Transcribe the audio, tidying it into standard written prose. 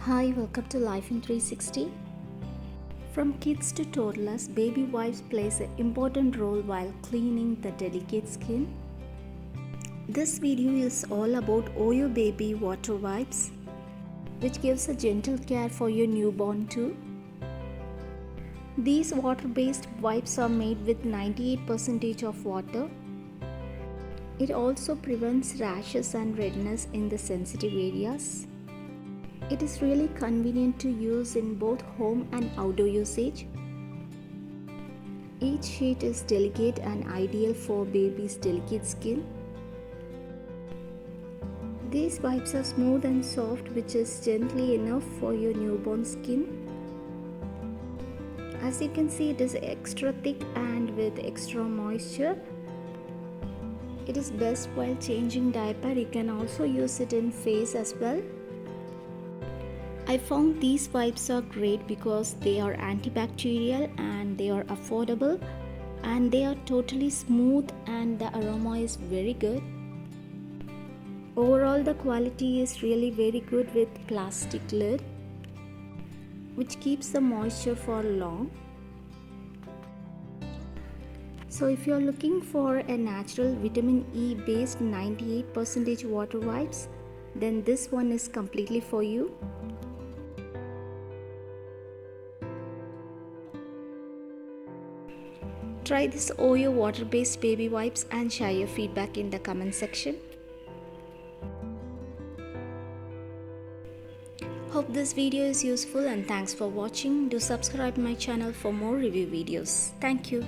Hi, welcome to Life in 360. From kids to toddlers, baby wipes plays an important role while cleaning the delicate skin. This video is all about OYO Baby water wipes, which gives a gentle care for your newborn too. These water-based wipes are made with 98% of water. It also prevents rashes and redness in the sensitive areas. It is really convenient to use in both home and outdoor usage. Each sheet is delicate and ideal for baby's delicate skin. These wipes are smooth and soft, which is gently enough for your newborn skin. As you can see, it is extra thick and with extra moisture. It is best while changing diaper. You can also use it in face as well. I found these wipes are great because they are antibacterial and they are affordable and they are totally smooth and the aroma is very good. Overall, the quality is really very good with plastic lid, which keeps the moisture for long. So if you are looking for a natural vitamin E based 98% water wipes, then this one is completely for you. Try this OYO water-based baby wipes and share your feedback in the comment section. Hope this video is useful and thanks for watching. Do subscribe my channel for more review videos. Thank you.